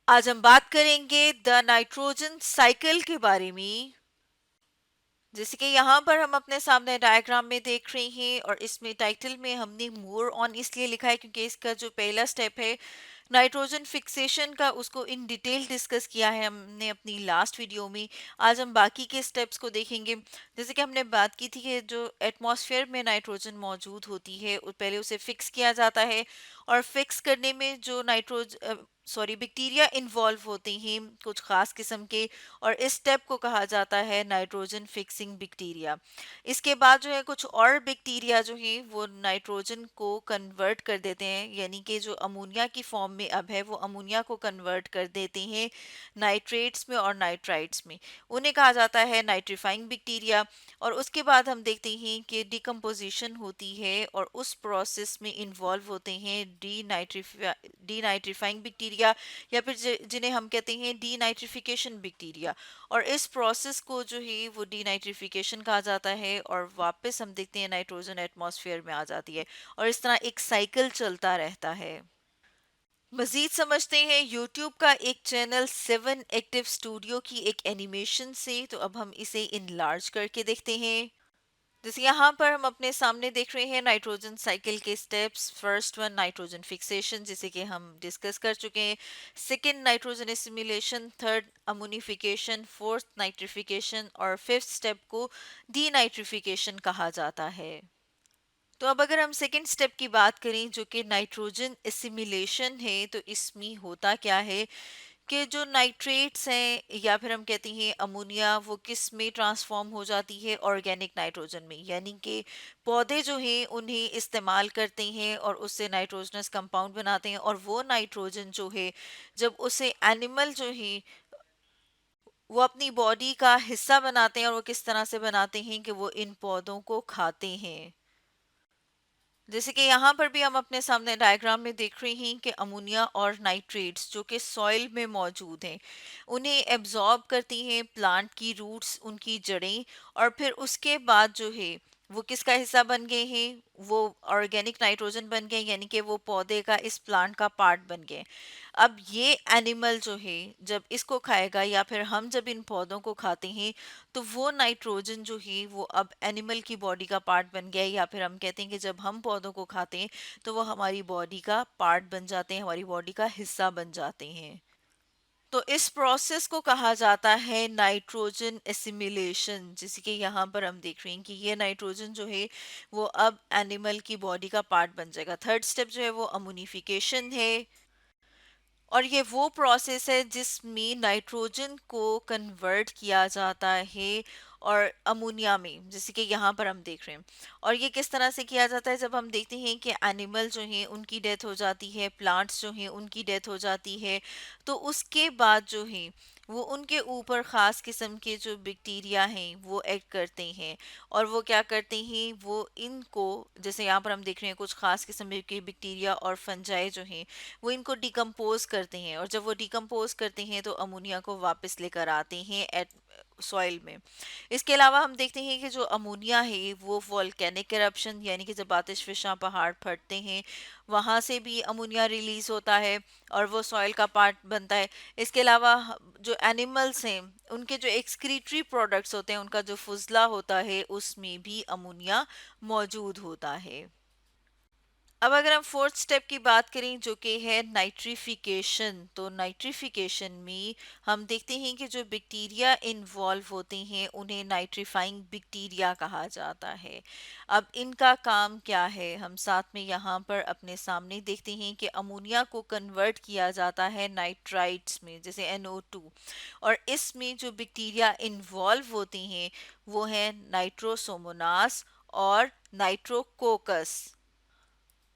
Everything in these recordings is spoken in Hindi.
आज हम बात करेंगे द नाइट्रोजन साइकिल के बारे में। जैसे कि यहाँ पर हम अपने सामने डायग्राम में देख रहे हैं और इसमें टाइटल में हमने मोर ऑन इसलिए लिखा है क्योंकि इसका जो पहला स्टेप है नाइट्रोजन फिक्सेशन का, उसको इन डिटेल डिस्कस किया है हमने अपनी लास्ट वीडियो में। आज हम बाकी के स्टेप्स को देखेंगे। जैसे कि हमने बात की थी कि जो एटमॉस्फेयर में नाइट्रोजन मौजूद होती है पहले उसे फिक्स किया जाता है, और फिक्स करने में जो बैक्टीरिया इन्वॉल्व होते हैं कुछ खास किस्म के, और इस स्टेप को कहा जाता है नाइट्रोजन फिक्सिंग बैक्टीरिया। इसके बाद जो है कुछ और बैक्टीरिया जो है वो नाइट्रोजन को कन्वर्ट कर देते हैं, यानी कि जो अमोनिया की फॉर्म में अब है वो अमोनिया को कन्वर्ट कर देते हैं नाइट्रेट्स में और नाइट्राइट्स में। उन्हें कहा जाता है नाइट्रीफाइंग बैक्टीरिया। और उसके बाद हम देखते हैं कि डिकम्पोजिशन होती है और उस प्रोसेस में इन्वॉल्व होते हैं डीनाइट्रीफाइंग बैक्टीरिया, या फिर जिन्हें हम कहते हैं डीनाइट्रिफिकेशन बैक्टीरिया। और इस प्रोसेस को जो है वो डीनाइट्रिफिकेशन कहा जाता है और वापस हम देखते हैं नाइट्रोजन एटमॉस्फेयर में आ जाती है, और इस तरह एक साइकिल चलता रहता है। मजीद समझते हैं यूट्यूब का एक चैनल 7 एक्टिव स्टूडियो की एक एनिमेशन से। तो अब हम इसे इनलार्ज करके देखते हैं। जैसे यहाँ पर हम अपने सामने देख रहे हैं नाइट्रोजन साइकिल के steps. First one nitrogen fixation, जिसे कि हम डिस्कस कर चुके हैं। Second nitrogen assimilation, third ammonification, fourth nitrification, और फिफ्थ स्टेप को डीनाइट्रिफिकेशन कहा जाता है। तो अब अगर हम सेकेंड स्टेप की बात करें जो कि नाइट्रोजन एसिमिलेशन है, तो इसमें होता क्या है कि जो नाइट्रेट्स हैं या फिर हम कहते हैं अमोनिया, वो किस में ट्रांसफॉर्म हो जाती है, ऑर्गेनिक नाइट्रोजन में। यानी कि पौधे जो हैं उन्हें इस्तेमाल करते हैं और उससे नाइट्रोजनस कंपाउंड बनाते हैं, और वो नाइट्रोजन जो है जब उसे एनिमल जो है वो अपनी बॉडी का हिस्सा बनाते हैं, और वो किस तरह से बनाते हैं कि वो इन पौधों को खाते हैं। जैसे कि यहाँ पर भी हम अपने सामने डायग्राम में देख रहे हैं कि अमोनिया और नाइट्रेट्स जो कि सॉइल में मौजूद हैं उन्हें एब्जॉर्ब करती हैं प्लांट की रूट्स, उनकी जड़ें, और फिर उसके बाद जो है वो किसका हिस्सा बन गए हैं, वो ऑर्गेनिक नाइट्रोजन बन गए, यानी कि वो पौधे का, इस प्लांट का पार्ट बन गए। अब ये एनिमल जो है जब इसको खाएगा या फिर हम जब इन पौधों को खाते हैं, तो वो नाइट्रोजन जो है वो अब एनिमल की बॉडी का पार्ट बन गया है, या फिर हम कहते हैं कि जब हम पौधों को खाते हैं तो वो हमारी बॉडी का पार्ट बन जाते हैं, हमारी बॉडी का हिस्सा बन जाते हैं। तो इस प्रोसेस को कहा जाता है नाइट्रोजन एसिमिलेशन। जैसे कि यहाँ पर हम देख रहे हैं कि ये नाइट्रोजन जो है वो अब एनिमल की बॉडी का पार्ट बन जाएगा। थर्ड स्टेप जो है वो अमोनिफिकेशन है, और ये वो प्रोसेस है जिसमें नाइट्रोजन को कन्वर्ट किया जाता है और अमोनिया में, जैसे कि यहाँ पर हम देख रहे हैं। और ये किस तरह से किया जाता है, जब हम देखते हैं कि एनिमल जो हैं उनकी डेथ हो जाती है, प्लांट्स जो हैं उनकी डेथ हो जाती है, तो उसके बाद जो है वो उनके ऊपर ख़ास किस्म के जो बैक्टीरिया हैं वो एक्ट करते हैं। और वो क्या करते हैं, वो इनको, जैसे यहाँ पर हम देख रहे हैं कुछ ख़ास किस्म के बैक्टीरिया और फंजाई जो हैं वो इनको डिकम्पोज करते हैं, और जब वो डिकम्पोज करते हैं तो अमोनिया को वापस लेकर आते हैं एट सॉइल में। इसके अलावा हम देखते हैं कि जो अमोनिया है वो वोल्केनिक करप्शन, यानी कि जब आतिशफिशा पहाड़ फटते हैं वहाँ से भी अमोनिया रिलीज होता है और वो सॉइल का पार्ट बनता है। इसके अलावा जो एनिमल्स हैं उनके जो एक्सक्रीटरी प्रोडक्ट्स होते हैं, उनका जो फुजला होता है उसमें भी अमोनिया मौजूद होता है। अब अगर हम फोर्थ स्टेप की बात करें जो कि है नाइट्रिफिकेशन, तो नाइट्रिफिकेशन में हम देखते हैं कि जो बैक्टीरिया इन्वॉल्व होते हैं उन्हें नाइट्रीफाइंग बैक्टीरिया कहा जाता है। अब इनका काम क्या है, हम साथ में यहाँ पर अपने सामने देखते हैं कि अमोनिया को कन्वर्ट किया जाता है नाइट्राइट्स में, जैसे NO2। और इसमें जो बैक्टीरिया इन्वॉल्व होते हैं वो है नाइट्रोसोमोनास और नाइट्रोकोकस,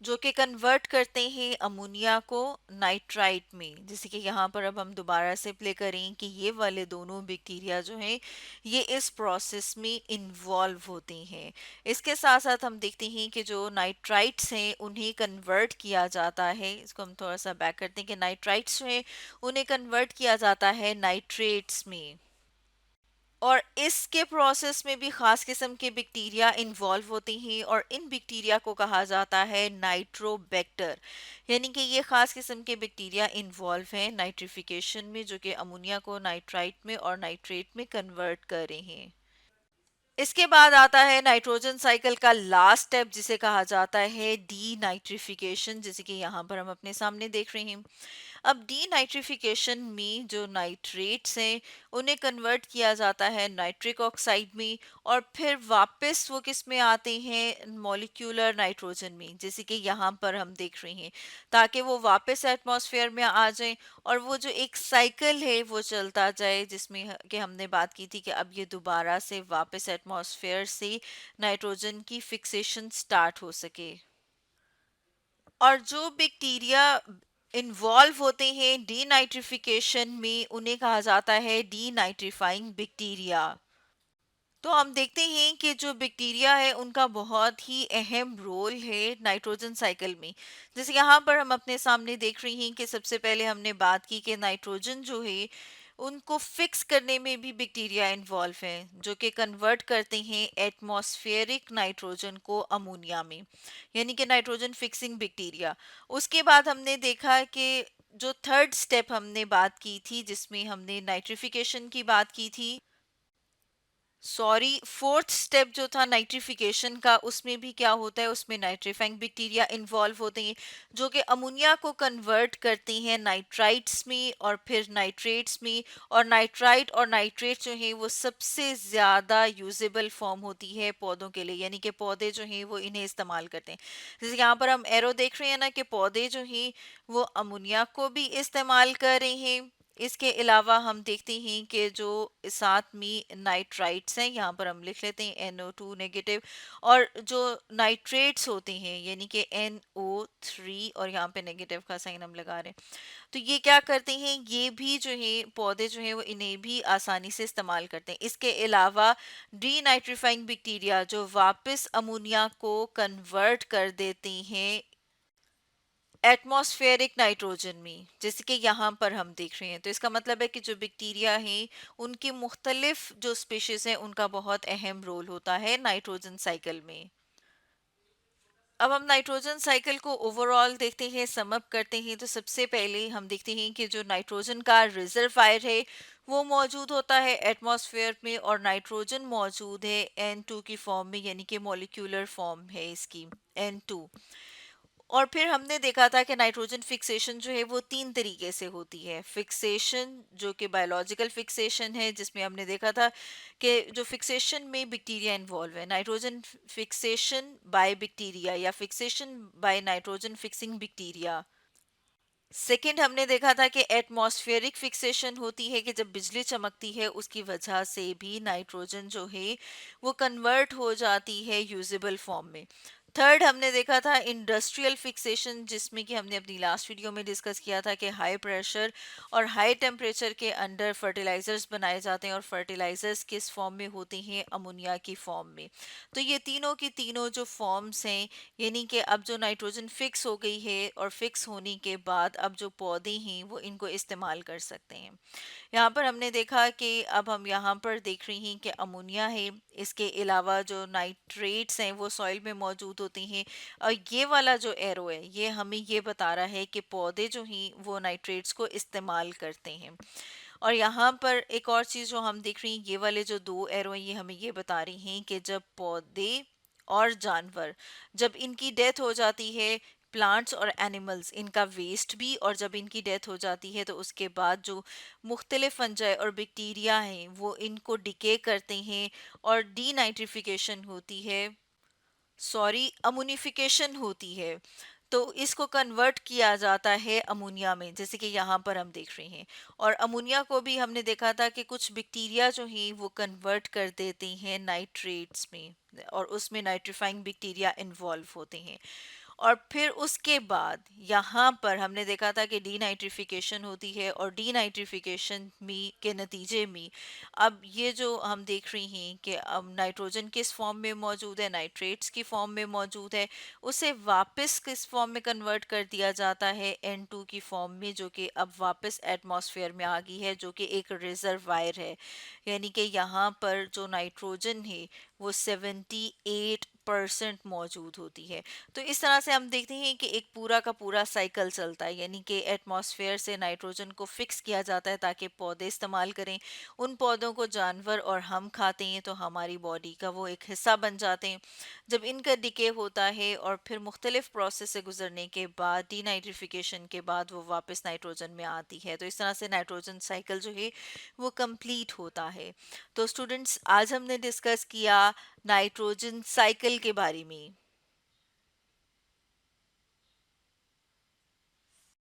जो कि कन्वर्ट करते हैं अमोनिया को नाइट्राइट में। जैसे कि यहाँ पर अब हम दोबारा से प्ले करें कि ये वाले दोनों बैक्टीरिया जो हैं ये इस प्रोसेस में इन्वॉल्व होते हैं। इसके साथ साथ हम देखते हैं कि जो नाइट्राइट्स हैं उन्हें कन्वर्ट किया जाता है, इसको हम थोड़ा सा बैक करते हैं कि नाइट्राइट्स जो हैं उन्हें कन्वर्ट किया जाता है नाइट्रेट्स में। और इसके प्रोसेस में भी खास किस्म के बैक्टीरिया इन्वॉल्व होते हैं और इन बैक्टीरिया को कहा जाता है नाइट्रोबैक्टर। यानी कि ये खास किस्म के बैक्टीरिया इन्वॉल्व हैं नाइट्रिफिकेशन में, जो कि अमोनिया को नाइट्राइट में और नाइट्रेट में कन्वर्ट कर रहे हैं। इसके बाद आता है नाइट्रोजन साइकिल का लास्ट स्टेप, जिसे कहा जाता है डी नाइट्रिफिकेशन, जैसे कि यहाँ पर हम अपने सामने देख रहे हैं। अब डी नाइट्रिफिकेशन में जो नाइट्रेट्स हैं उन्हें कन्वर्ट किया जाता है नाइट्रिक ऑक्साइड में, और फिर वापस वो किस में आते हैं, मॉलिक्यूलर नाइट्रोजन में, जैसे कि यहाँ पर हम देख रहे हैं, ताकि वो वापस एटमॉस्फेयर में आ जाएं और वो जो एक साइकिल है वो चलता जाए, जिसमें कि हमने बात की थी कि अब ये दोबारा से वापस एटमॉस्फेयर से नाइट्रोजन की फिक्सेशन स्टार्ट हो सके। और जो बैक्टीरिया इन्वॉल्व होते हैं डीनाइट्रिफिकेशन में उन्हें कहा जाता है डीनाइट्रिफाइंग बैक्टीरिया। तो हम देखते हैं कि जो बैक्टीरिया है उनका बहुत ही अहम रोल है नाइट्रोजन साइकिल में। जैसे यहाँ पर हम अपने सामने देख रही हैं कि सबसे पहले हमने बात की कि नाइट्रोजन जो है उनको फिक्स करने में भी बैक्टीरिया इन्वॉल्व हैं, जो कि कन्वर्ट करते हैं एटमॉस्फेरिक नाइट्रोजन को अमोनिया में, यानी कि नाइट्रोजन फिक्सिंग बैक्टीरिया। उसके बाद हमने देखा कि जो थर्ड स्टेप हमने बात की थी, जिसमें हमने नाइट्रिफिकेशन की बात की थी, सॉरी, फोर्थ स्टेप जो था नाइट्रिफिकेशन का, उसमें भी क्या होता है, उसमें नाइट्रीफाइंग बैक्टीरिया इन्वॉल्व होते हैं, जो कि अमोनिया को कन्वर्ट करते हैं नाइट्राइट्स में और फिर नाइट्रेट्स में। और नाइट्राइट और नाइट्रेट जो है वो सबसे ज़्यादा यूजेबल फॉर्म होती है पौधों के लिए, यानी कि पौधे जो हैं वो इन्हें इस्तेमाल करते हैं। जैसे यहाँ पर हम एरो देख रहे हैं ना, कि पौधे जो हैं वो अमोनिया को भी इस्तेमाल कर रहे हैं। इसके अलावा हम देखते हैं कि जो साथ में नाइट्राइट्स हैं, यहाँ पर हम लिख लेते हैं NO2 नेगेटिव, और जो नाइट्रेट्स होते हैं यानी कि NO3, और यहाँ पे नेगेटिव का साइन हम लगा रहे हैं, तो ये क्या करते हैं, ये भी जो है पौधे जो है वो इन्हें भी आसानी से इस्तेमाल करते हैं। इसके अलावा डीनाइट्रीफाइंग बैक्टीरिया जो वापस अमोनिया को कन्वर्ट कर देते हैं एटमॉस्फेरिक नाइट्रोजन में, जैसे कि यहाँ पर हम देख रहे हैं। तो इसका मतलब है कि जो बैक्टीरिया हैं उनकी मुख्तलिफ जो स्पीशीज हैं उनका बहुत अहम रोल होता है नाइट्रोजन साइकिल में। अब हम नाइट्रोजन साइकिल को ओवरऑल देखते हैं, सम अप करते हैं, तो सबसे पहले हम देखते हैं कि जो नाइट्रोजन का रिजर्वायर है वो मौजूद होता है एटमॉस्फेयर में, और नाइट्रोजन मौजूद है N2 की फॉर्म में, यानी कि मॉलिक्यूलर फॉर्म है इसकी N2। और फिर हमने देखा था कि नाइट्रोजन फिक्सेशन जो है वो तीन तरीके से होती है। फिक्सेशन जो कि बायोलॉजिकल फिक्सेशन है, जिसमें हमने देखा था कि जो फिक्सेशन में बैक्टीरिया इन्वॉल्व है, नाइट्रोजन फिक्सेशन बाय बैक्टीरिया या fixation by nitrogen fixing bacteria. Second हमने देखा था कि एटमॉस्फेरिक फिक्सेशन होती है, कि जब बिजली चमकती है उसकी वजह से भी नाइट्रोजन जो है वो कन्वर्ट हो जाती है यूजेबल फॉर्म में। थर्ड हमने देखा था इंडस्ट्रियल फिक्सेशन, जिसमें कि हमने अपनी लास्ट वीडियो में डिस्कस किया था कि हाई प्रेशर और हाई टेम्परेचर के अंडर फर्टिलाइजर्स बनाए जाते हैं, और फर्टिलाइजर्स किस फॉर्म में होते हैं, अमोनिया की फॉर्म में। तो ये तीनों की तीनों जो फॉर्म्स हैं, यानी कि अब जो नाइट्रोजन फिक्स हो गई है और फिक्स होने के बाद अब जो पौधे हैं वो इनको इस्तेमाल कर सकते हैं। यहाँ पर हमने देखा कि अब हम यहाँ पर देख रहे हैं कि अमोनिया है, इसके अलावा जो नाइट्रेट्स हैं वो सॉइल में मौजूद होते हैं, और ये वाला जो एरो है ये हमें ये बता रहा है कि पौधे जो हैं वो नाइट्रेट्स को इस्तेमाल करते हैं। और यहाँ पर एक और चीज़ जो हम देख रहे हैं, ये वाले जो दो एरो हैं ये हमें ये बता रही हैं कि जब पौधे और जानवर, जब इनकी डेथ हो जाती है, प्लांट्स और एनिमल्स, इनका वेस्ट भी, और जब इनकी डेथ हो जाती है तो उसके बाद जो मुख्तलिफ फंजाई और बैक्टीरिया हैं वो इनको डिके करते हैं और डीनाइट्रिफिकेशन होती है, सॉरी अमोनिफिकेशन होती है, तो इसको कन्वर्ट किया जाता है अमोनिया में, जैसे कि यहाँ पर हम देख रहे हैं। और अमोनिया को भी हमने देखा था कि कुछ बैक्टीरिया जो हैं वो कन्वर्ट कर देते हैं नाइट्रेट्स में, और उसमें नाइट्रीफाइंग बैक्टीरिया इन्वॉल्व होते हैं। और फिर उसके बाद यहाँ पर हमने देखा था कि डीनाइट्रिफिकेशन होती है, और डीनाइट्रिफिकेशन में के नतीजे में अब ये जो हम देख रही हैं कि अब नाइट्रोजन किस फॉर्म में मौजूद है, नाइट्रेट्स की फॉर्म में मौजूद है, उसे वापस किस फॉर्म में कन्वर्ट कर दिया जाता है, N2 की फॉर्म में, जो कि अब वापस एटमॉस्फेयर में आ गई है, जो कि एक रिजर्वायर है। यानी कि यहाँ पर जो नाइट्रोजन है वो 78% मौजूद होती है। तो इस तरह से हम देखते हैं कि एक पूरा का पूरा साइकिल चलता है, यानी कि एटमॉस्फेयर से नाइट्रोजन को फिक्स किया जाता है ताकि पौधे इस्तेमाल करें। उन पौधों को जानवर और हम खाते हैं तो हमारी बॉडी का वो एक हिस्सा बन जाते हैं। जब इनका डिके होता है और फिर मुख्तलिफ प्रोसेस से गुजरने के बाद, डीनाइट्रिफिकेशन के बाद, वो वापस नाइट्रोजन में आती है। तो इस तरह से नाइट्रोजन साइकिल जो है वो कंप्लीट होता है। तो स्टूडेंट्स, आज हमने डिस्कस किया नाइट्रोजन साइकिल के बारे में।